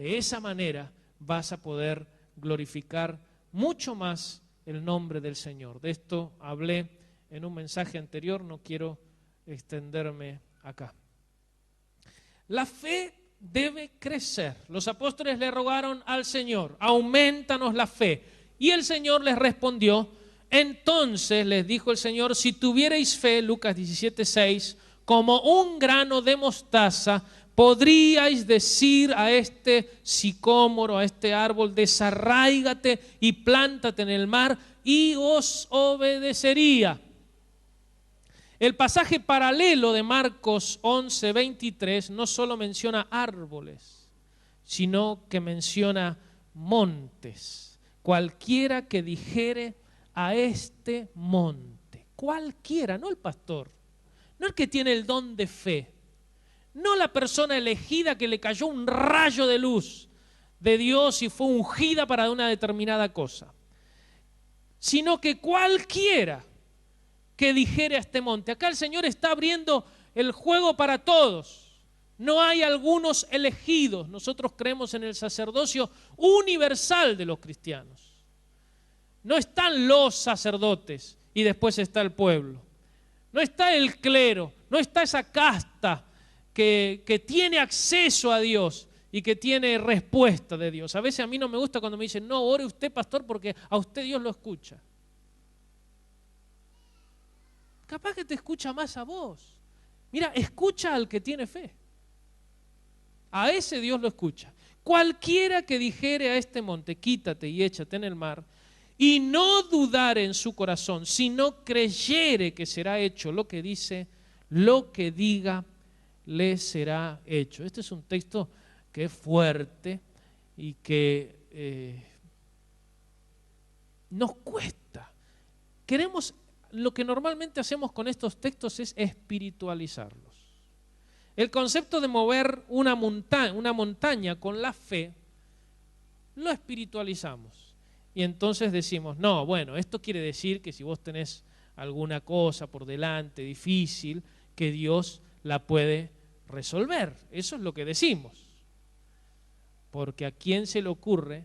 De esa manera vas a poder glorificar mucho más el nombre del Señor. De esto hablé en un mensaje anterior, no quiero extenderme acá. La fe debe crecer. Los apóstoles le rogaron al Señor, aumentanos la fe. Y el Señor les respondió, entonces les dijo el Señor, si tuvierais fe, Lucas 17:6, como un grano de mostaza, podríais decir a este sicómoro, a este árbol, desarráigate y plántate en el mar, y os obedecería. El pasaje paralelo de Marcos 11:23 no solo menciona árboles, sino que menciona montes. Cualquiera que dijere a este monte, cualquiera, no el pastor, no el que tiene el don de fe, no la persona elegida que le cayó un rayo de luz de Dios y fue ungida para una determinada cosa, sino que cualquiera que dijere a este monte. Acá el Señor está abriendo el juego para todos. No hay algunos elegidos. Nosotros creemos en el sacerdocio universal de los cristianos. No están los sacerdotes y después está el pueblo. No está el clero, no está esa casta que tiene acceso a Dios y que tiene respuesta de Dios. A veces a mí no me gusta cuando me dicen, no, ore usted, pastor, porque a usted Dios lo escucha. Capaz que te escucha más a vos. Mira, escucha al que tiene fe. A ese Dios lo escucha. Cualquiera que dijere a este monte, quítate y échate en el mar, y no dudare en su corazón, sino creyere que será hecho lo que dice, lo que diga, le será hecho. Este es un texto que es fuerte y que nos cuesta. Lo que normalmente hacemos con estos textos es espiritualizarlos. El concepto de mover una montaña con la fe, lo espiritualizamos. Y entonces decimos, no, bueno, esto quiere decir que si vos tenés alguna cosa por delante difícil, que Dios la puede resolver. Eso es lo que decimos. Porque a quién se le ocurre.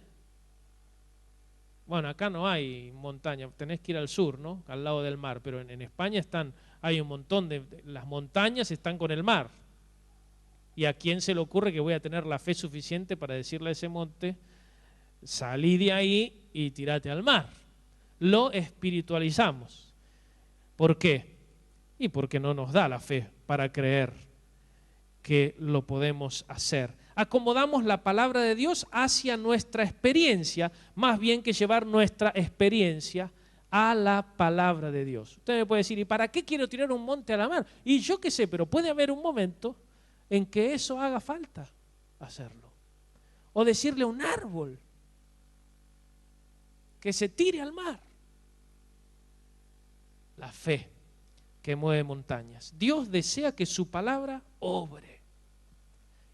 Bueno, acá no hay montaña, tenés que ir al sur, ¿no? Al lado del mar, pero en España hay un montón las montañas están con el mar. ¿Y a quién se le ocurre que voy a tener la fe suficiente para decirle a ese monte, salí de ahí y tirate al mar? Lo espiritualizamos. ¿Por qué? Y porque no nos da la fe para creer que lo podemos hacer. Acomodamos la palabra de Dios hacia nuestra experiencia, más bien que llevar nuestra experiencia a la palabra de Dios. Usted me puede decir, ¿y para qué quiero tirar un monte a la mar? Y yo qué sé, pero puede haber un momento en que eso haga falta hacerlo. O decirle a un árbol que se tire al mar. La fe que mueve montañas. Dios desea que su palabra obre.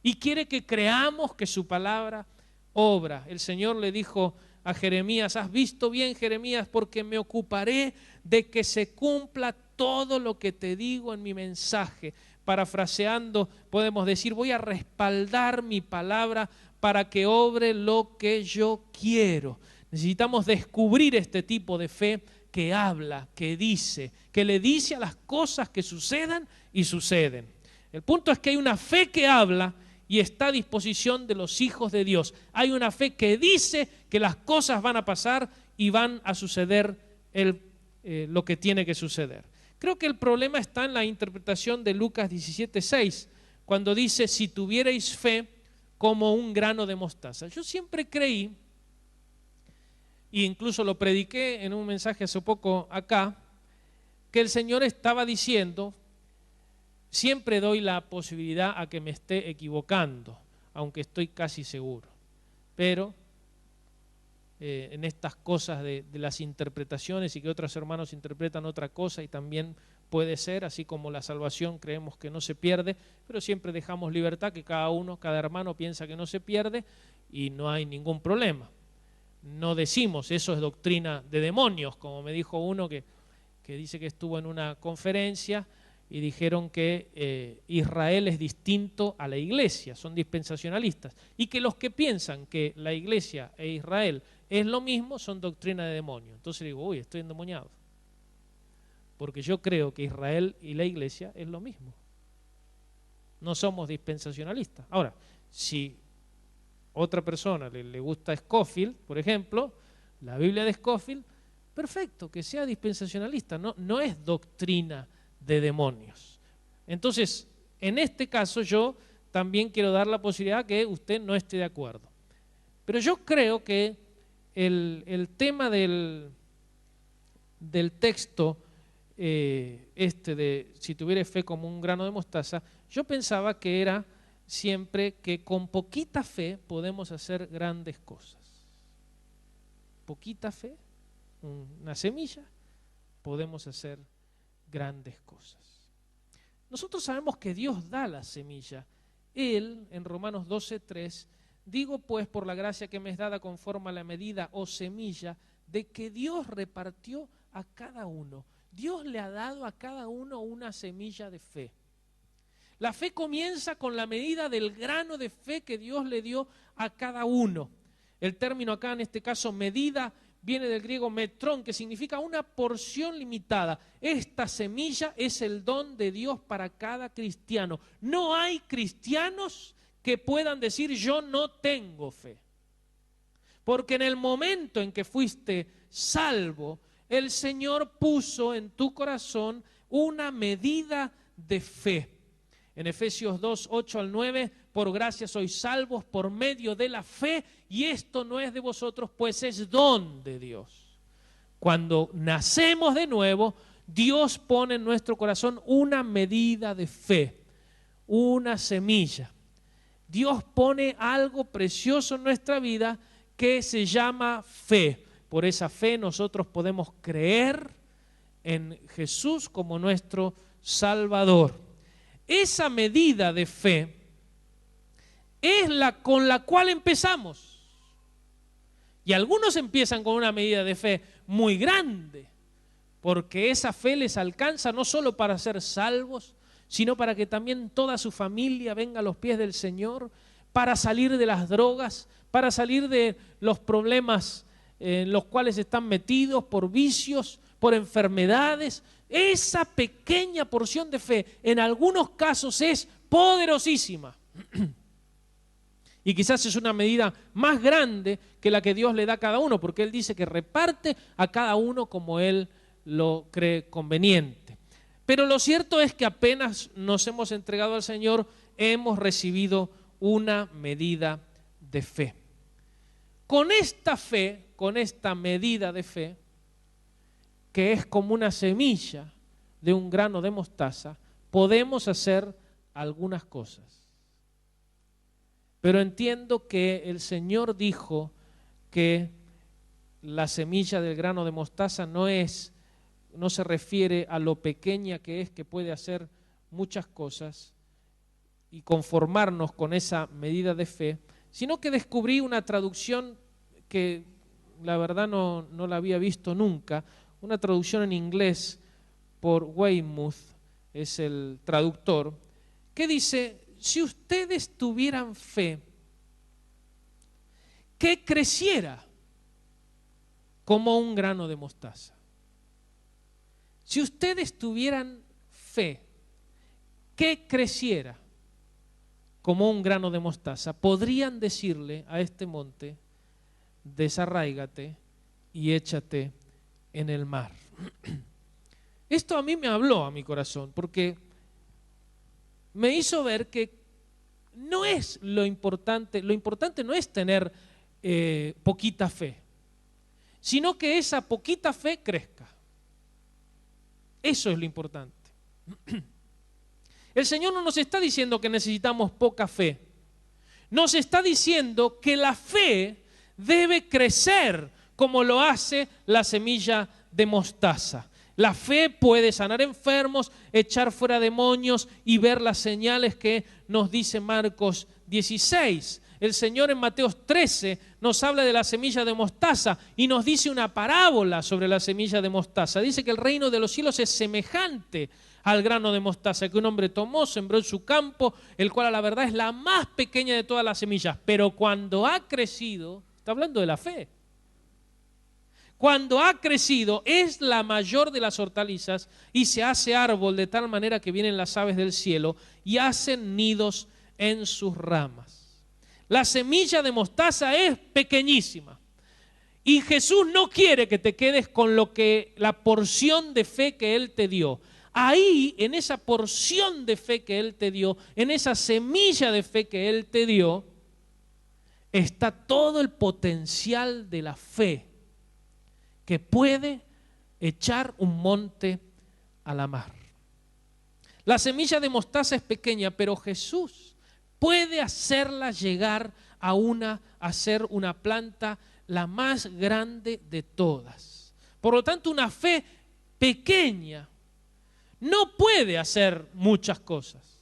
Y quiere que creamos que su palabra obra. El Señor le dijo a Jeremías, has visto bien, Jeremías, porque me ocuparé de que se cumpla todo lo que te digo en mi mensaje. Parafraseando, podemos decir, voy a respaldar mi palabra para que obre lo que yo quiero. Necesitamos descubrir este tipo de fe que habla, que dice, que le dice a las cosas que sucedan y suceden. El punto es que hay una fe que habla y está a disposición de los hijos de Dios. Hay una fe que dice que las cosas van a pasar y van a suceder lo que tiene que suceder. Creo que el problema está en la interpretación de Lucas 17:6, cuando dice, si tuvierais fe como un grano de mostaza. Yo siempre creí, e incluso lo prediqué en un mensaje hace poco acá, que el Señor estaba diciendo, siempre doy la posibilidad a que me esté equivocando, aunque estoy casi seguro. Pero en estas cosas de las interpretaciones y que otros hermanos interpretan otra cosa y también puede ser, así como la salvación creemos que no se pierde, pero siempre dejamos libertad que cada hermano piensa que no se pierde y no hay ningún problema. No decimos, eso es doctrina de demonios, como me dijo uno que dice que estuvo en una conferencia y dijeron que Israel es distinto a la iglesia, son dispensacionalistas, y que los que piensan que la iglesia e Israel es lo mismo son doctrina de demonio. Entonces digo, uy, estoy endemoniado, porque yo creo que Israel y la iglesia es lo mismo. No somos dispensacionalistas. Ahora, si otra persona le gusta Scofield, por ejemplo, la Biblia de Scofield, perfecto, que sea dispensacionalista, no es doctrina de demonios. Entonces, en este caso yo también quiero dar la posibilidad que usted no esté de acuerdo. Pero yo creo que el tema del texto, de si tuviera fe como un grano de mostaza, yo pensaba que era siempre que con poquita fe podemos hacer grandes cosas. Poquita fe, una semilla, podemos hacer grandes cosas. Nosotros sabemos que Dios da la semilla. Él, en Romanos 12:3, digo pues por la gracia que me es dada conforme a la medida o semilla de que Dios repartió a cada uno. Dios le ha dado a cada uno una semilla de fe. La fe comienza con la medida del grano de fe que Dios le dio a cada uno. El término acá, en este caso, medida, viene del griego metrón, que significa una porción limitada. Esta semilla es el don de Dios para cada cristiano. No hay cristianos que puedan decir yo no tengo fe. Porque en el momento en que fuiste salvo, el Señor puso en tu corazón una medida de fe. En Efesios 2, 8 al 9, por gracia sois salvos por medio de la fe, y esto no es de vosotros, pues es don de Dios. Cuando nacemos de nuevo, Dios pone en nuestro corazón una medida de fe, una semilla. Dios pone algo precioso en nuestra vida que se llama fe. Por esa fe nosotros podemos creer en Jesús como nuestro Salvador. Esa medida de fe es la con la cual empezamos. Y algunos empiezan con una medida de fe muy grande, porque esa fe les alcanza no solo para ser salvos, sino para que también toda su familia venga a los pies del Señor, para salir de las drogas, para salir de los problemas en los cuales están metidos por vicios, por enfermedades. Esa pequeña porción de fe en algunos casos es poderosísima. Y quizás es una medida más grande que la que Dios le da a cada uno, porque Él dice que reparte a cada uno como Él lo cree conveniente. Pero lo cierto es que apenas nos hemos entregado al Señor, hemos recibido una medida de fe. Con esta fe, con esta medida de fe, que es como una semilla de un grano de mostaza, podemos hacer algunas cosas. Pero entiendo que el Señor dijo que la semilla del grano de mostaza no se refiere a lo pequeña que es, que puede hacer muchas cosas y conformarnos con esa medida de fe, sino que descubrí una traducción que la verdad no la había visto nunca, una traducción en inglés por Weymouth, es el traductor, que dice: si ustedes tuvieran fe que creciera como un grano de mostaza. Si ustedes tuvieran fe que creciera como un grano de mostaza, podrían decirle a este monte: desarráigate y échate en el mar. Esto a mí me habló a mi corazón, porque me hizo ver que no es lo importante no es tener poquita fe, sino que esa poquita fe crezca. Eso es lo importante. El Señor no nos está diciendo que necesitamos poca fe, nos está diciendo que la fe debe crecer como lo hace la semilla de mostaza. La fe puede sanar enfermos, echar fuera demonios y ver las señales que nos dice Marcos 16. el Señor en Mateo 13 nos habla de la semilla de mostaza y nos dice una parábola sobre la semilla de mostaza. Dice que el reino de los cielos es semejante al grano de mostaza que un hombre tomó, sembró en su campo, el cual a la verdad es la más pequeña de todas las semillas, pero cuando ha crecido, está hablando de la fe, cuando ha crecido es la mayor de las hortalizas y se hace árbol de tal manera que vienen las aves del cielo y hacen nidos en sus ramas. La semilla de mostaza es pequeñísima y Jesús no quiere que te quedes con la porción de fe que Él te dio. Ahí, en esa porción de fe que Él te dio, en esa semilla de fe que Él te dio, está todo el potencial de la fe que puede echar un monte a la mar. La semilla de mostaza es pequeña, pero Jesús puede hacerla llegar a ser una planta la más grande de todas. Por lo tanto, una fe pequeña no puede hacer muchas cosas,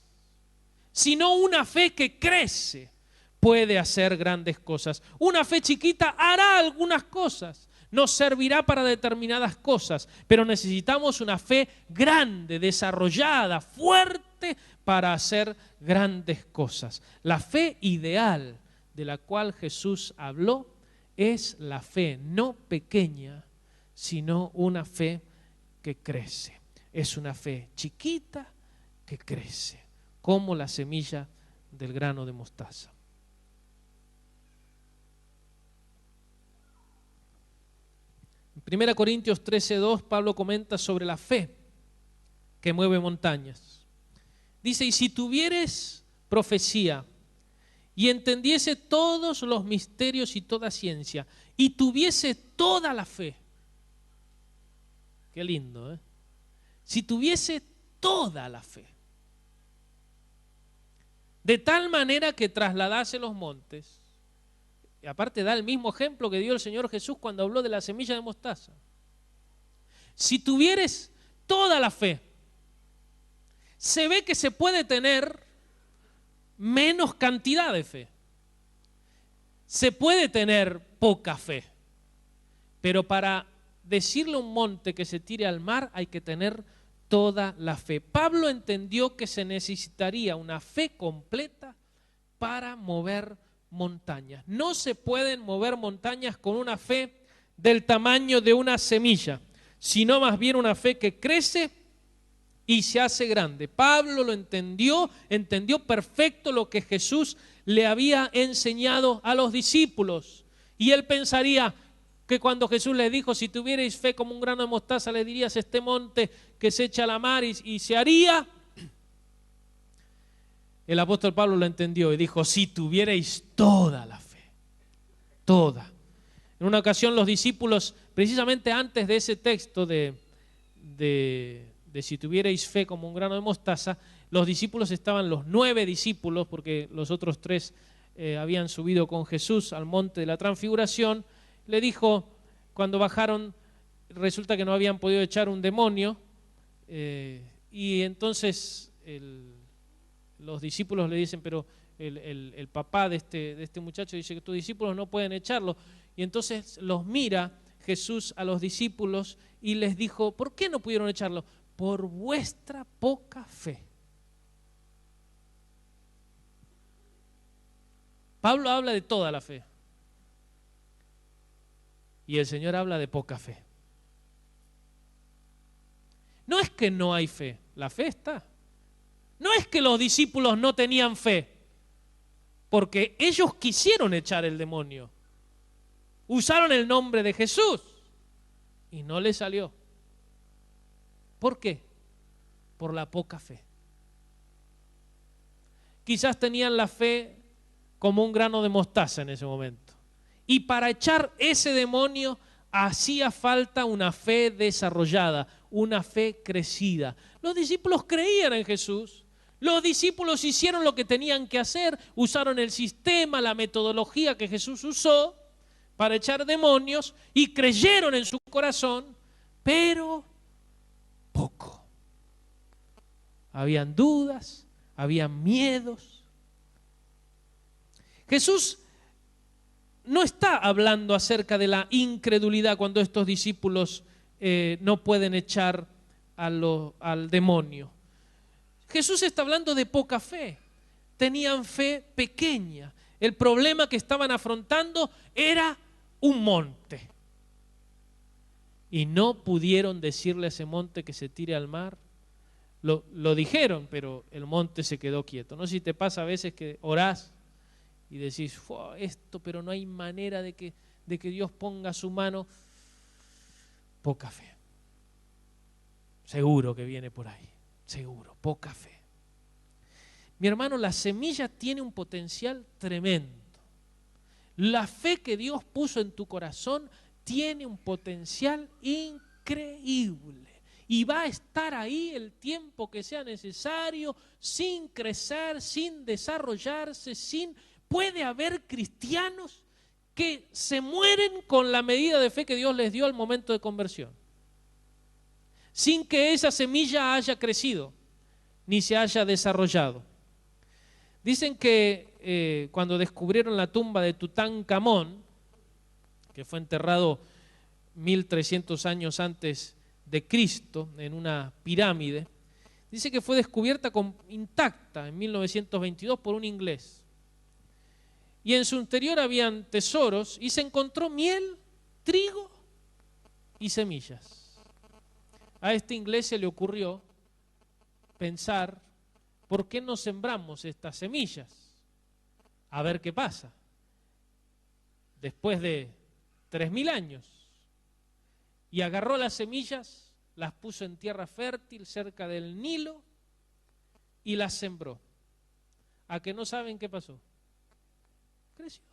sino una fe que crece puede hacer grandes cosas. Una fe chiquita hará algunas cosas, nos servirá para determinadas cosas, pero necesitamos una fe grande, desarrollada, fuerte para hacer grandes cosas. La fe ideal de la cual Jesús habló es la fe no pequeña, sino una fe que crece. Es una fe chiquita que crece, como la semilla del grano de mostaza. En 1 Corintios 13:2, Pablo comenta sobre la fe que mueve montañas. Dice, y si tuvieres profecía y entendiese todos los misterios y toda ciencia, y tuviese toda la fe, qué lindo, ¿eh? Si tuviese toda la fe, de tal manera que trasladase los montes, y aparte da el mismo ejemplo que dio el Señor Jesús cuando habló de la semilla de mostaza. Si tuvieres toda la fe, se ve que se puede tener menos cantidad de fe. Se puede tener poca fe, pero para decirle a un monte que se tire al mar hay que tener toda la fe. Pablo entendió que se necesitaría una fe completa para mover montañas. No se pueden mover montañas con una fe del tamaño de una semilla, sino más bien una fe que crece y se hace grande. Pablo lo entendió perfecto lo que Jesús le había enseñado a los discípulos. Y él pensaría que cuando Jesús le dijo, si tuvierais fe como un grano de mostaza, le dirías a este monte que se echa a la mar y se haría. El apóstol Pablo lo entendió y dijo, si tuvierais toda la fe, toda. En una ocasión los discípulos, precisamente antes de ese texto de si tuvierais fe como un grano de mostaza, los discípulos estaban, los 9 discípulos, porque los otros 3 habían subido con Jesús al monte de la transfiguración. Le dijo, cuando bajaron, resulta que no habían podido echar un demonio, y entonces los discípulos le dicen, pero el papá de este muchacho dice que tus discípulos no pueden echarlo. Y entonces los mira Jesús a los discípulos y les dijo, ¿por qué no pudieron echarlo? Por vuestra poca fe. Pablo habla de toda la fe. Y el Señor habla de poca fe. No es que no hay fe, la fe está. No es que los discípulos no tenían fe, porque ellos quisieron echar el demonio. Usaron el nombre de Jesús y no les salió. ¿Por qué? Por la poca fe. Quizás tenían la fe como un grano de mostaza en ese momento. Y para echar ese demonio hacía falta una fe desarrollada, una fe crecida. Los discípulos creían en Jesús. Los discípulos hicieron lo que tenían que hacer, usaron el sistema, la metodología que Jesús usó para echar demonios y creyeron en su corazón, pero poco. Habían dudas, habían miedos. Jesús no está hablando acerca de la incredulidad cuando estos discípulos no pueden echar al demonio. Jesús está hablando de poca fe. Tenían fe pequeña. El problema que estaban afrontando era un monte. Y no pudieron decirle a ese monte que se tire al mar. Lo dijeron, pero el monte se quedó quieto. No sé si te pasa a veces que orás y decís, esto, pero no hay manera de que Dios ponga su mano. Poca fe. Seguro que viene por ahí. Seguro, poca fe. Mi hermano, la semilla tiene un potencial tremendo. La fe que Dios puso en tu corazón tiene un potencial increíble. Y va a estar ahí el tiempo que sea necesario, sin crecer, sin desarrollarse, Puede haber cristianos que se mueren con la medida de fe que Dios les dio al momento de conversión, sin que esa semilla haya crecido, ni se haya desarrollado. Dicen que cuando descubrieron la tumba de Tutankamón, que fue enterrado 1300 años antes de Cristo en una pirámide, dice que fue descubierta intacta en 1922 por un inglés. Y en su interior habían tesoros y se encontró miel, trigo y semillas. A este inglés se le ocurrió pensar, ¿por qué no sembramos estas semillas? A ver qué pasa. Después de 3000 años. Y agarró las semillas, las puso en tierra fértil cerca del Nilo y las sembró. ¿A que no saben qué pasó? Creció.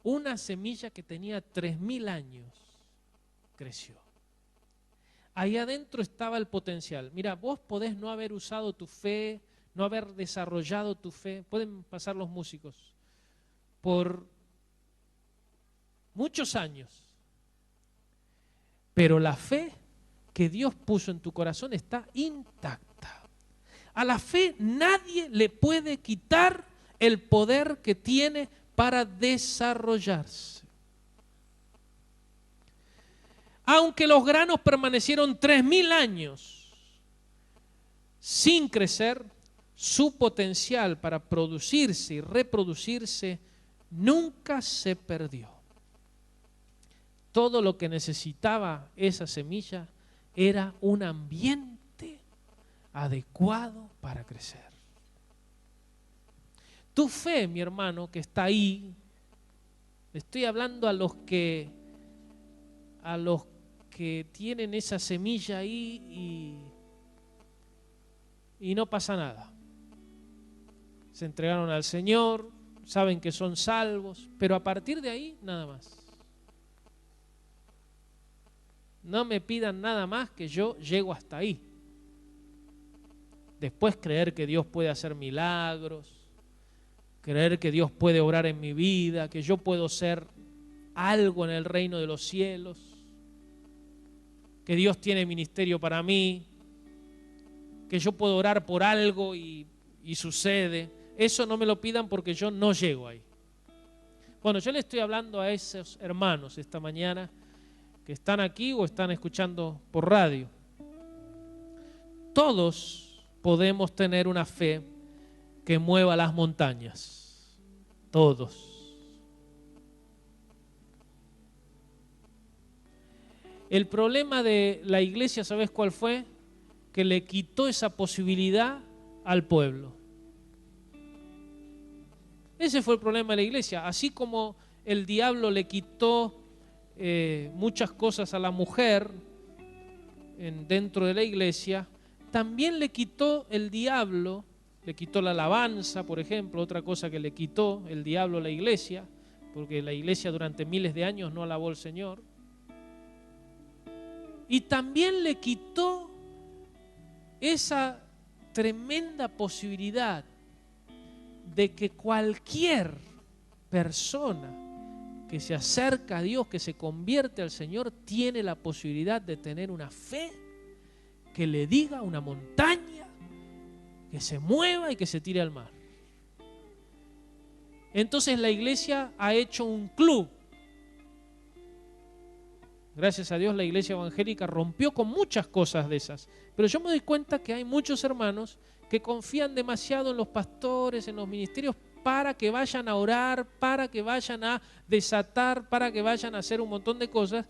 Una semilla que tenía 3000 años creció. Ahí adentro estaba el potencial. Mira, vos podés no haber usado tu fe, no haber desarrollado tu fe. Pueden pasar los músicos por muchos años. Pero la fe que Dios puso en tu corazón está intacta. A la fe nadie le puede quitar el poder que tiene para desarrollarse. Aunque los granos permanecieron 3000 años sin crecer, su potencial para producirse y reproducirse nunca se perdió. Todo lo que necesitaba esa semilla era un ambiente adecuado para crecer. Tu fe, mi hermano, que está ahí, estoy hablando a los que tienen esa semilla ahí y no pasa nada. Se entregaron al Señor, saben que son salvos, pero a partir de ahí nada más. No me pidan nada más, que yo llego hasta ahí. Después creer que Dios puede hacer milagros, creer que Dios puede obrar en mi vida, que yo puedo ser algo en el reino de los cielos, que Dios tiene ministerio para mí, que yo puedo orar por algo y sucede. Eso no me lo pidan porque yo no llego ahí. Bueno, yo le estoy hablando a esos hermanos esta mañana que están aquí o están escuchando por radio. Todos podemos tener una fe que mueva las montañas. Todos. El problema de la iglesia, ¿sabes cuál fue? Que le quitó esa posibilidad al pueblo. Ese fue el problema de la iglesia. Así como el diablo le quitó muchas cosas a la mujer dentro de la iglesia, también le quitó el diablo, le quitó la alabanza, por ejemplo, otra cosa que le quitó el diablo a la iglesia, porque la iglesia durante miles de años no alabó al Señor. Y también le quitó esa tremenda posibilidad de que cualquier persona que se acerca a Dios, que se convierte al Señor, tiene la posibilidad de tener una fe que le diga a una montaña que se mueva y que se tire al mar. Entonces la iglesia ha hecho un club. Gracias a Dios la iglesia evangélica rompió con muchas cosas de esas. Pero yo me doy cuenta que hay muchos hermanos que confían demasiado en los pastores, en los ministerios, para que vayan a orar, para que vayan a desatar, para que vayan a hacer un montón de cosas,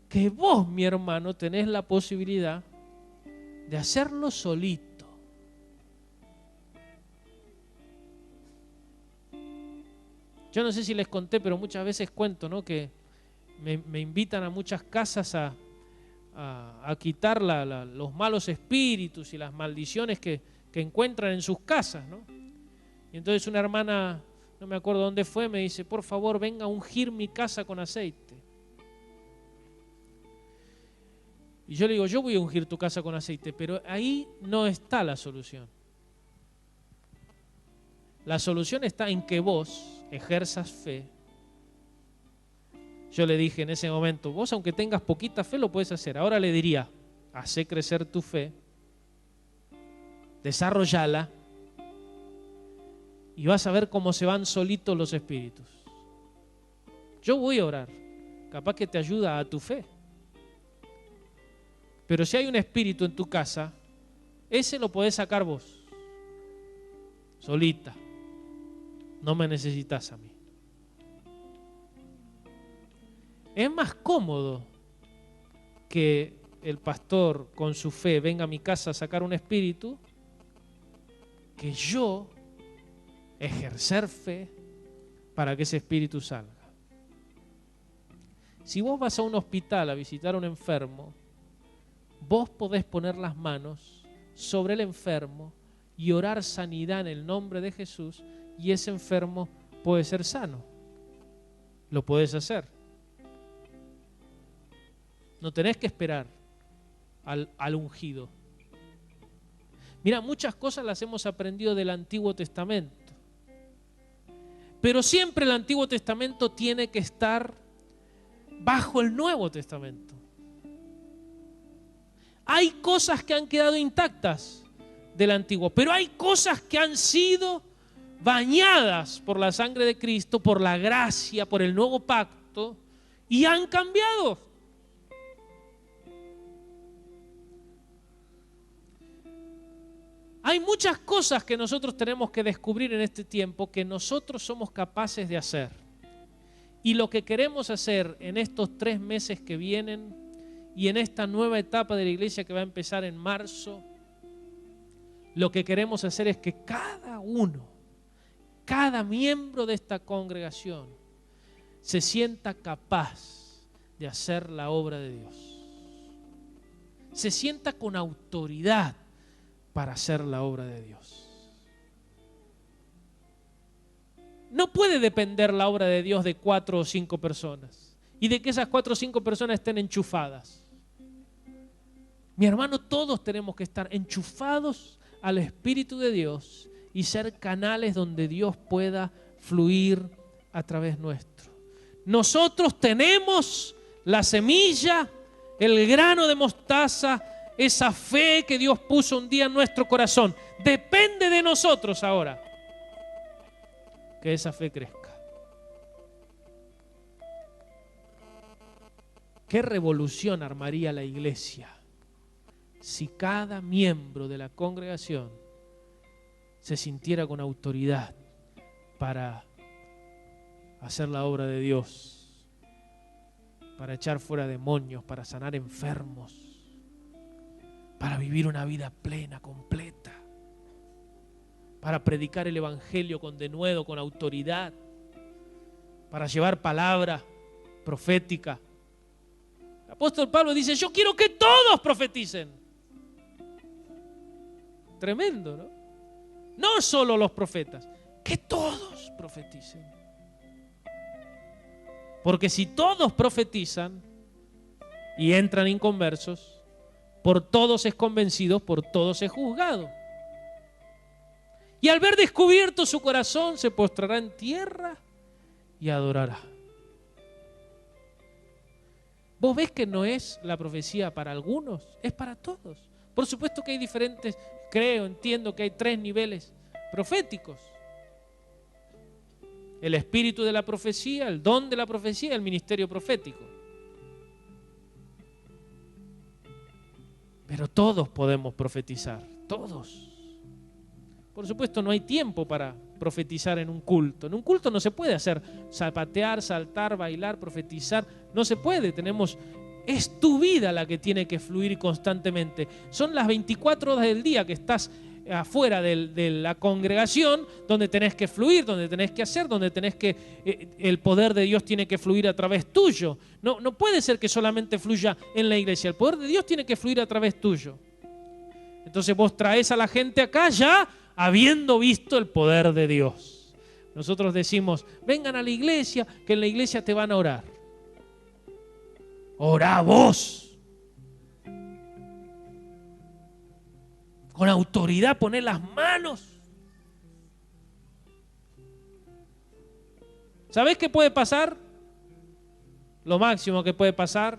que vos, mi hermano, tenés la posibilidad de hacerlo solito. Yo no sé si les conté, pero muchas veces cuento, ¿no?, que me invitan a muchas casas a quitar los malos espíritus y las maldiciones que encuentran en sus casas, ¿no? Y entonces una hermana, no me acuerdo dónde fue, me dice, por favor, venga a ungir mi casa con aceite. Y yo le digo, yo voy a ungir tu casa con aceite, pero ahí no está la solución. La solución está en que vos ejerzas fe. Yo le dije en ese momento, vos aunque tengas poquita fe lo puedes hacer. Ahora le diría, hacé crecer tu fe, desarrollala y vas a ver cómo se van solitos los espíritus. Yo voy a orar, capaz que te ayuda a tu fe. Pero si hay un espíritu en tu casa, ese lo podés sacar vos, solita. No me necesitas a mí. Es más cómodo que el pastor con su fe venga a mi casa a sacar un espíritu que yo ejercer fe para que ese espíritu salga. Si vos vas a un hospital a visitar a un enfermo, vos podés poner las manos sobre el enfermo y orar sanidad en el nombre de Jesús y ese enfermo puede ser sano. Lo podés hacer. No tenés que esperar al ungido. Mira, muchas cosas las hemos aprendido del Antiguo Testamento. Pero siempre el Antiguo Testamento tiene que estar bajo el Nuevo Testamento. Hay cosas que han quedado intactas del Antiguo, pero hay cosas que han sido bañadas por la sangre de Cristo, por la gracia, por el nuevo pacto, y han cambiado. Hay muchas cosas que nosotros tenemos que descubrir en este tiempo que nosotros somos capaces de hacer. Y lo que queremos hacer en estos 3 meses que vienen y en esta nueva etapa de la iglesia que va a empezar en marzo, lo que queremos hacer es que cada uno, cada miembro de esta congregación se sienta capaz de hacer la obra de Dios. Se sienta con autoridad para hacer la obra de Dios. No puede depender la obra de Dios de 4 o 5 personas y de que esas 4 o 5 personas estén enchufadas. Mi hermano, todos tenemos que estar enchufados al Espíritu de Dios y ser canales donde Dios pueda fluir a través nuestro. Nosotros tenemos la semilla, el grano de mostaza, esa fe que Dios puso un día en nuestro corazón. Depende de nosotros ahora que esa fe crezca. ¿Qué revolución armaría la iglesia si cada miembro de la congregación se sintiera con autoridad para hacer la obra de Dios, para echar fuera demonios, para sanar enfermos, para vivir una vida plena, completa, para predicar el evangelio con denuedo, con autoridad, para llevar palabra profética? El apóstol Pablo dice, yo quiero que todos profeticen. Tremendo, ¿no? No solo los profetas, que todos profeticen. Porque si todos profetizan y entran inconversos, por todos es convencido, por todos es juzgado. Y al ver descubierto su corazón, se postrará en tierra y adorará. ¿Vos ves que no es la profecía para algunos? Es para todos. Por supuesto que hay diferentes, entiendo que hay 3 niveles proféticos. el espíritu de la profecía, el don de la profecía, el ministerio profético. Pero todos podemos profetizar, todos. Por supuesto, no hay tiempo para profetizar en un culto. En un culto no se puede hacer zapatear, saltar, bailar, profetizar. No se puede. Es tu vida la que tiene que fluir constantemente. Son las 24 horas del día que estás afuera de la congregación, donde tenés que fluir, donde tenés que hacer, donde tenés que el poder de Dios tiene que fluir a través tuyo. No puede ser que solamente fluya en la iglesia. El poder de Dios tiene que fluir a través tuyo. Entonces vos traes a la gente acá ya habiendo visto el poder de Dios. Nosotros decimos, vengan a la iglesia, que en la iglesia te van a orar. Orá vos. Con autoridad poner las manos. ¿Sabés qué puede pasar? Lo máximo que puede pasar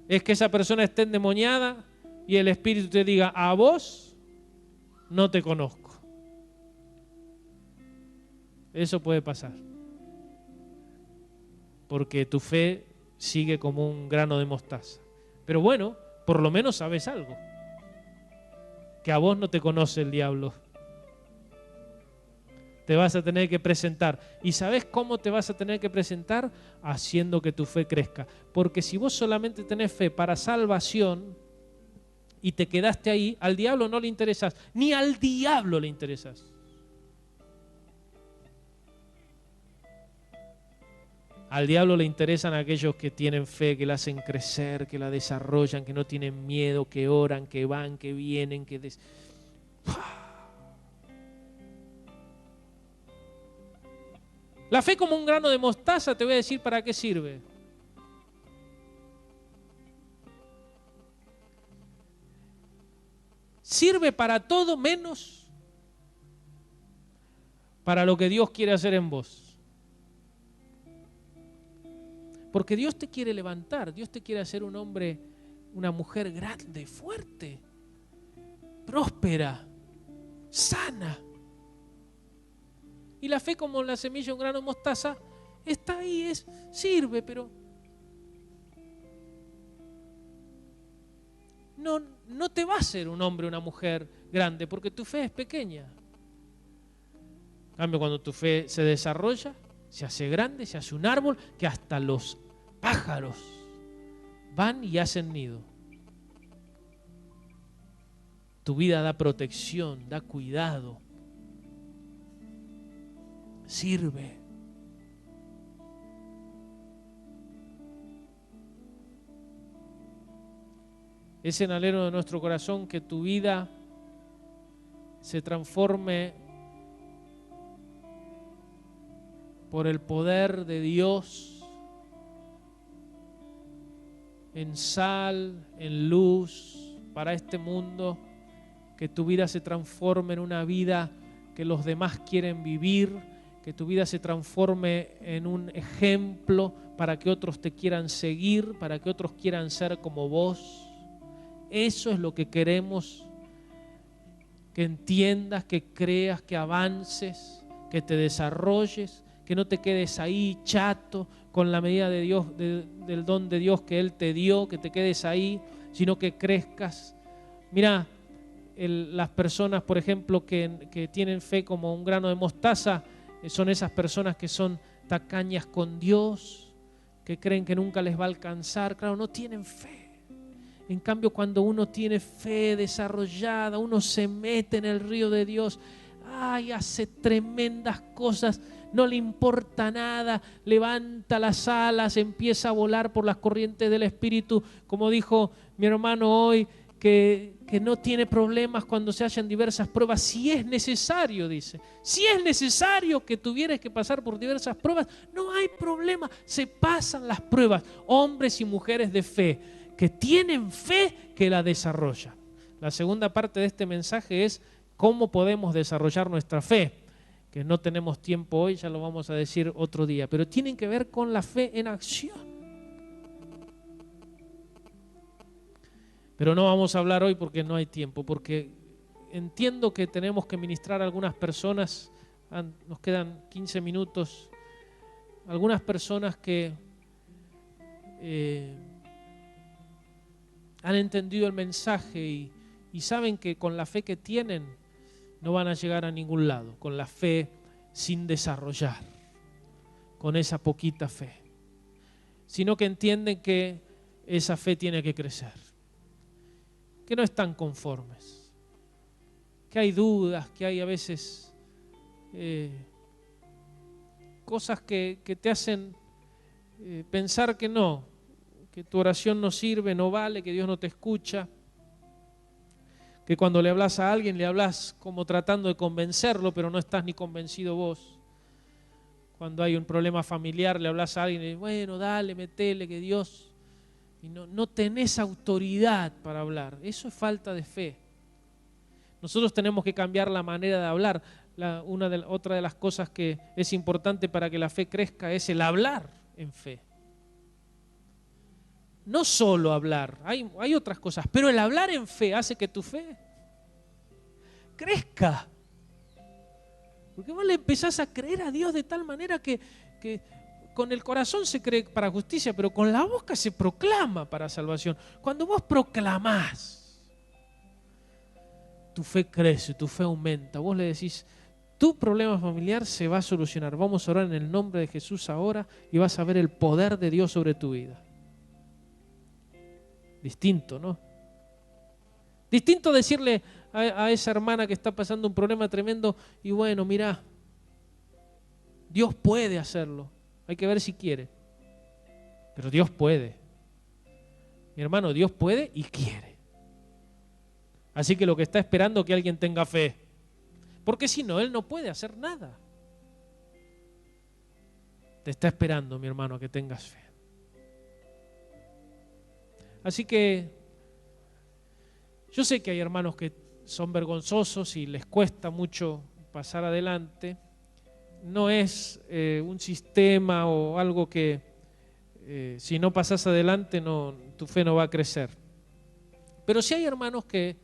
es que esa persona esté endemoniada y el Espíritu te diga, a vos no te conozco. Eso puede pasar. Porque tu fe sigue como un grano de mostaza. Pero bueno, por lo menos sabes algo. Que a vos no te conoce el diablo. Te vas a tener que presentar. ¿Y sabés cómo te vas a tener que presentar? Haciendo que tu fe crezca. Porque si vos solamente tenés fe para salvación y te quedaste ahí, al diablo no le interesas. Ni al diablo le interesas. Al diablo le interesan aquellos que tienen fe, que la hacen crecer, que la desarrollan, que no tienen miedo, que oran, que van, que vienen, que... La fe como un grano de mostaza, te voy a decir para qué sirve. Sirve para todo menos para lo que Dios quiere hacer en vos. Porque Dios te quiere levantar, Dios te quiere hacer un hombre, una mujer grande, fuerte, próspera, sana. Y la fe como la semilla de un grano de mostaza está ahí, sirve, pero no te va a hacer un hombre o una mujer grande porque tu fe es pequeña. En cambio, cuando tu fe se desarrolla, se hace grande, se hace un árbol que hasta los pájaros van y hacen nido. Tu vida da protección, da cuidado, sirve. Es en anhelo de nuestro corazón que tu vida se transforme por el poder de Dios en sal, en luz para este mundo, que tu vida se transforme en una vida que los demás quieren vivir, que tu vida se transforme en un ejemplo para que otros te quieran seguir, para que otros quieran ser como vos. Eso es lo que queremos, que entiendas, que creas, que avances, que te desarrolles, que no te quedes ahí chato con la medida de Dios, del don de Dios que Él te dio, que te quedes ahí, sino que crezcas. Mira, las personas, por ejemplo, que tienen fe como un grano de mostaza, son esas personas que son tacañas con Dios, que creen que nunca les va a alcanzar. Claro, no tienen fe. En cambio, cuando uno tiene fe desarrollada, uno se mete en el río de Dios, hace tremendas cosas, no le importa nada, levanta las alas, empieza a volar por las corrientes del Espíritu, como dijo mi hermano hoy, que no tiene problemas cuando se hallan diversas pruebas, si es necesario, dice, si es necesario que tuvieras que pasar por diversas pruebas, no hay problema, se pasan las pruebas. Hombres y mujeres de fe, que tienen fe, que la desarrollan. La segunda parte de este mensaje es cómo podemos desarrollar nuestra fe, que no tenemos tiempo hoy, ya lo vamos a decir otro día, pero tienen que ver con la fe en acción. Pero no vamos a hablar hoy porque no hay tiempo, porque entiendo que tenemos que ministrar a algunas personas nos quedan 15 minutos, algunas personas que han entendido el mensaje y saben que con la fe que tienen no van a llegar a ningún lado, con la fe sin desarrollar, con esa poquita fe, sino que entienden que esa fe tiene que crecer, que no están conformes, que hay dudas, que hay a veces cosas que te hacen pensar que no, que tu oración no sirve, no vale, que Dios no te escucha, que cuando le hablas a alguien le hablas como tratando de convencerlo, pero no estás ni convencido vos. Cuando hay un problema familiar le hablas a alguien y bueno, dale, metele, que Dios... Y no tenés autoridad para hablar. Eso es falta de fe. Nosotros tenemos que cambiar la manera de hablar. Otra de las cosas que es importante para que la fe crezca es el hablar en fe. No solo hablar, hay otras cosas, pero el hablar en fe hace que tu fe crezca. Porque vos le empezás a creer a Dios de tal manera que con el corazón se cree para justicia, pero con la boca se proclama para salvación. Cuando vos proclamás, tu fe crece, tu fe aumenta. Vos le decís, tu problema familiar se va a solucionar. Vamos a orar en el nombre de Jesús ahora y vas a ver el poder de Dios sobre tu vida. Distinto, ¿no? Distinto decirle a esa hermana que está pasando un problema tremendo y bueno, mirá, Dios puede hacerlo. Hay que ver si quiere. Pero Dios puede. Mi hermano, Dios puede y quiere. Así que lo que está esperando es que alguien tenga fe. Porque si no, Él no puede hacer nada. Te está esperando, mi hermano, que tengas fe. Así que yo sé que hay hermanos que son vergonzosos y les cuesta mucho pasar adelante. No es un sistema o algo que si no pasas adelante tu fe no va a crecer. Pero sí hay hermanos que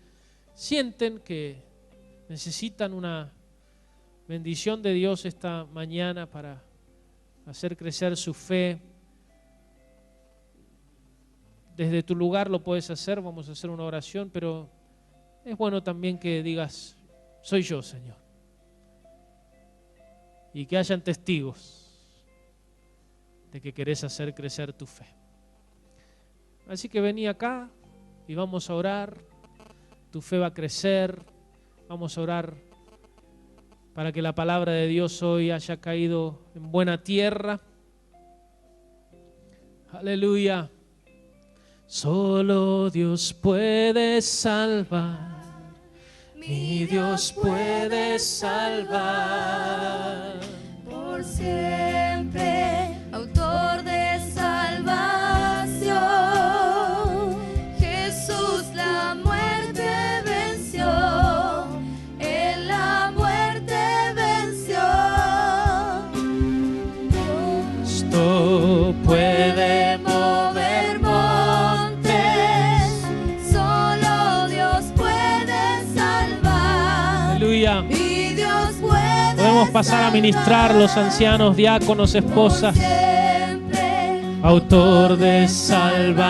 sienten que necesitan una bendición de Dios esta mañana para hacer crecer su fe. Desde tu lugar lo puedes hacer, vamos a hacer una oración, pero es bueno también que digas, soy yo, Señor. Y que hayan testigos de que querés hacer crecer tu fe. Así que vení acá y vamos a orar. Tu fe va a crecer. Vamos a orar para que la palabra de Dios hoy haya caído en buena tierra. Aleluya. Solo Dios puede salvar. Mi Dios puede salvar. Por siempre, autor de salvación. Jesús la muerte venció. Él la muerte venció. Esto puede mover montes. Solo Dios puede salvar. Aleluya. Y Dios puede. Podemos pasar a ministrar los ancianos, diáconos, esposas. Autor de salvación,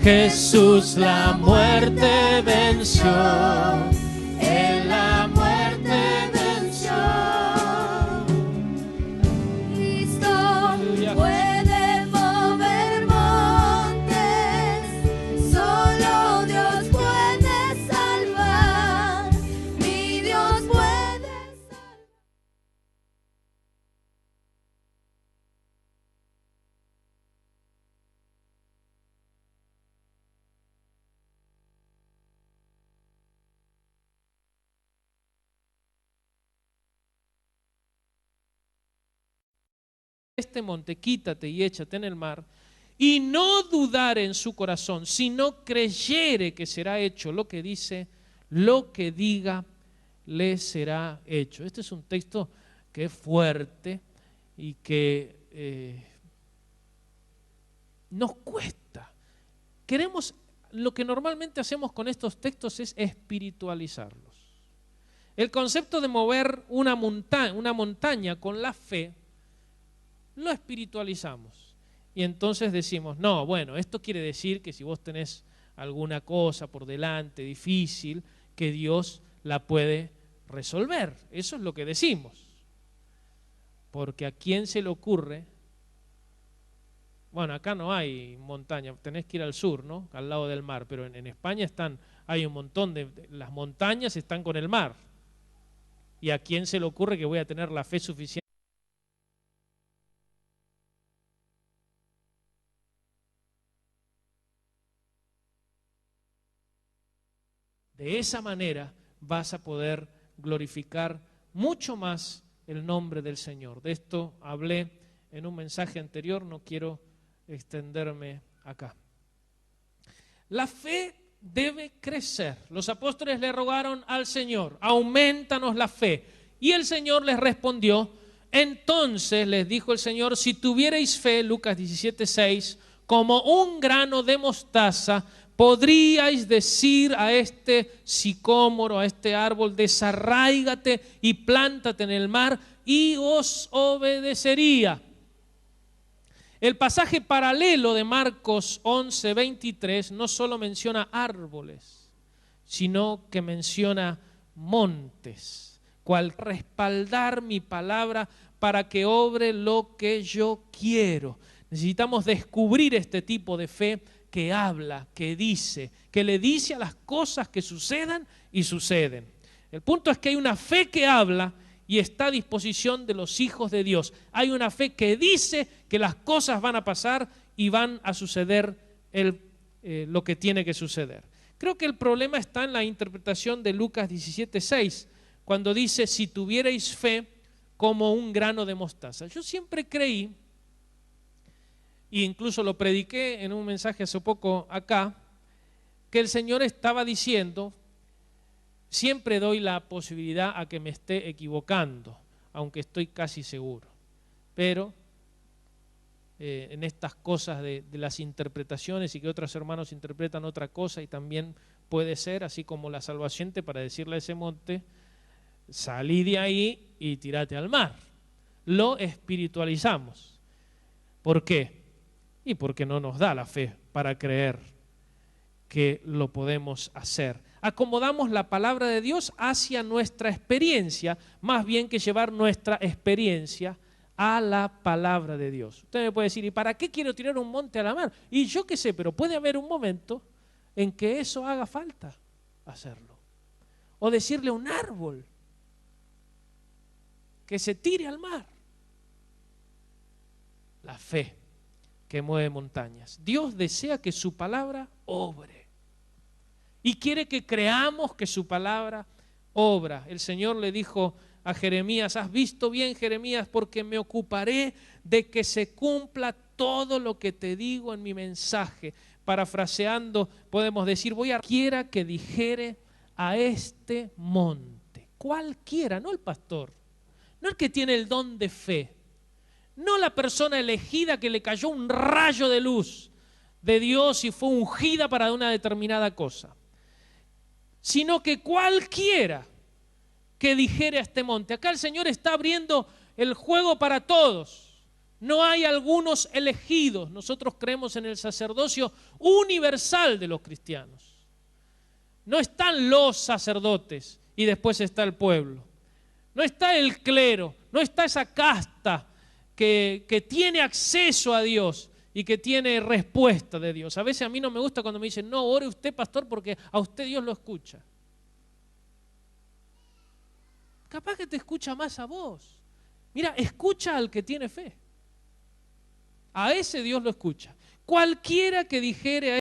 Jesús la muerte venció. Él la muerte venció. Cristo puede mover montes. Solo Dios puede salvar. Mi Dios puede salvar. Este monte, quítate y échate en el mar, y no dudar en su corazón, sino creyere que será hecho lo que dice, lo que diga, le será hecho. Este es un texto que es fuerte y que nos cuesta. Lo que normalmente hacemos con estos textos es espiritualizarlos. El concepto de mover una montaña con la fe lo espiritualizamos. Y entonces decimos, no, bueno, esto quiere decir que si vos tenés alguna cosa por delante difícil, que Dios la puede resolver. Eso es lo que decimos. Porque ¿a quién se le ocurre? Bueno, acá no hay montaña, tenés que ir al sur, ¿no? Al lado del mar, pero en España hay un montón las montañas están con el mar. ¿Y a quién se le ocurre que voy a tener la fe suficiente? De esa manera vas a poder glorificar mucho más el nombre del Señor. De esto hablé en un mensaje anterior, no quiero extenderme acá. La fe debe crecer. Los apóstoles le rogaron al Señor, aumentanos la fe. Y el Señor les respondió, entonces les dijo el Señor, si tuvierais fe, Lucas 17:6, como un grano de mostaza, podríais decir a este sicómoro, a este árbol, desarráigate y plántate en el mar, y os obedecería. El pasaje paralelo de Marcos 11:23 no solo menciona árboles, sino que menciona montes, cual respaldar mi palabra para que obre lo que yo quiero. Necesitamos descubrir este tipo de fe que habla, que dice, que le dice a las cosas que sucedan y suceden. El punto es que hay una fe que habla y está a disposición de los hijos de Dios. Hay una fe que dice que las cosas van a pasar y van a suceder lo que tiene que suceder. Creo que el problema está en la interpretación de Lucas 17:6, cuando dice, si tuvierais fe como un grano de mostaza. Yo siempre creí, e incluso lo prediqué en un mensaje hace poco acá, que el Señor estaba diciendo, siempre doy la posibilidad a que me esté equivocando, aunque estoy casi seguro. Pero en estas cosas de las interpretaciones y que otros hermanos interpretan otra cosa y también puede ser, así como la salvación para decirle a ese monte, salí de ahí y tirate al mar. Lo espiritualizamos. ¿Por qué? Y porque no nos da la fe para creer que lo podemos hacer. Acomodamos la palabra de Dios hacia nuestra experiencia, más bien que llevar nuestra experiencia a la palabra de Dios. Usted me puede decir, ¿y para qué quiero tirar un monte a la mar? Y yo qué sé, pero puede haber un momento en que eso haga falta hacerlo. O decirle a un árbol que se tire al mar. La fe que mueve montañas. Dios desea que su palabra obre. Y quiere que creamos que su palabra obra. El Señor le dijo a Jeremías, has visto bien, Jeremías, porque me ocuparé de que se cumpla todo lo que te digo en mi mensaje. Parafraseando, podemos decir, voy a quiera que dijere a este monte. Cualquiera, no el pastor, no el que tiene el don de fe, no la persona elegida que le cayó un rayo de luz de Dios y fue ungida para una determinada cosa, sino que cualquiera que dijere a este monte. Acá el Señor está abriendo el juego para todos. No hay algunos elegidos. Nosotros creemos en el sacerdocio universal de los cristianos. No están los sacerdotes y después está el pueblo. No está el clero, no está esa casta que tiene acceso a Dios y que tiene respuesta de Dios. A veces a mí no me gusta cuando me dicen, no, ore usted, pastor, porque a usted Dios lo escucha. Capaz que te escucha más a vos. Mira, escucha al que tiene fe. A ese Dios lo escucha. Cualquiera que dijere a